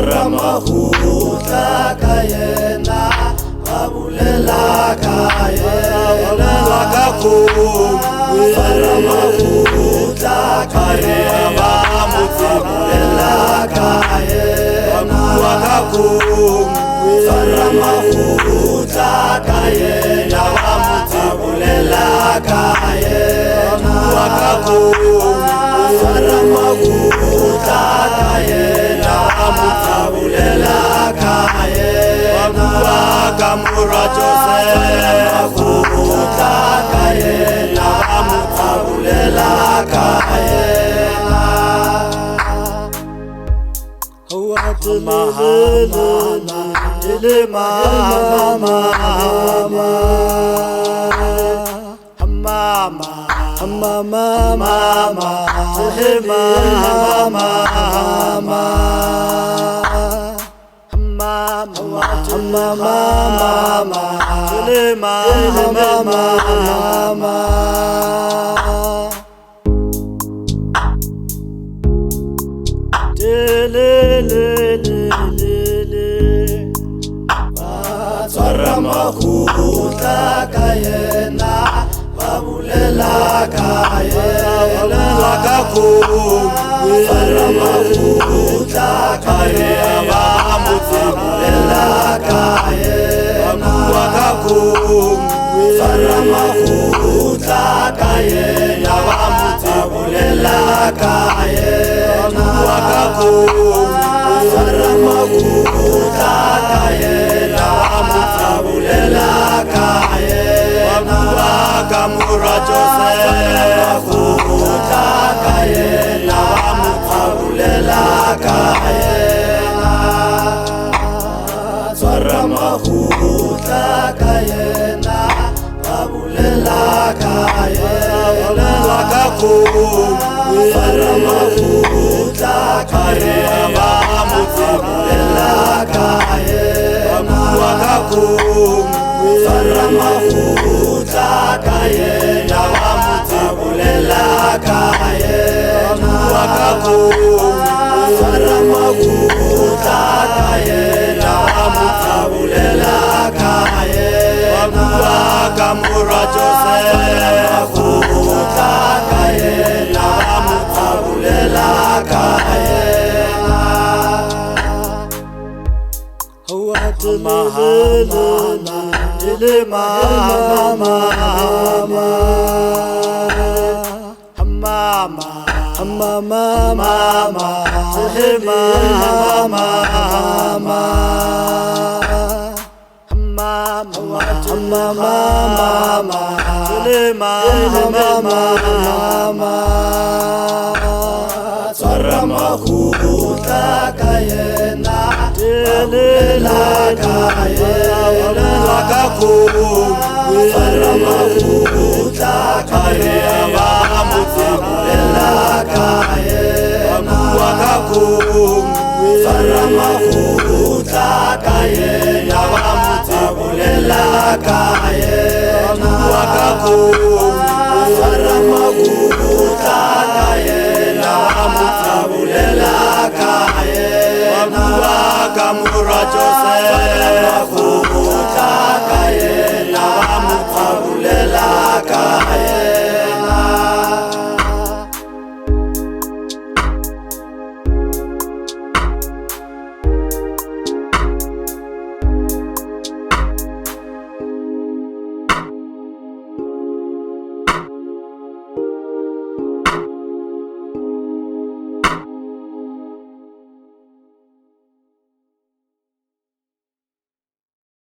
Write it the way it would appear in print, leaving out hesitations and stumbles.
Mahuta kayena abulela kayena wakakum Mahuta kayena abulela kayena wakakum Mahuta kayena abulela kayena wakakum Mahuta kayena abulela kayena wakamura Joseph Mahuta kayena abulela kayena Mahuta kayena abulela kayena wakakum Mahuta kayena abulela kayena wakakum Mahuta kayena abulela kayena wakakum Mahuta kayena abulela kayena wakamura Joseph Mahuta kayena abulela kayena Mahuta kayena abulela kayena wakakum Mahuta kayena abulela kayena wakakum Mahuta kayena abulela kayena wakakum Mahuta kayena abulela kayena wakamura Joseph Mahuta kayena abulela kayena Mahuta kayena abulela kayena wakakum Mahuta kayena abulela kayena wakakum Mahuta kayena abulela kayena wakakum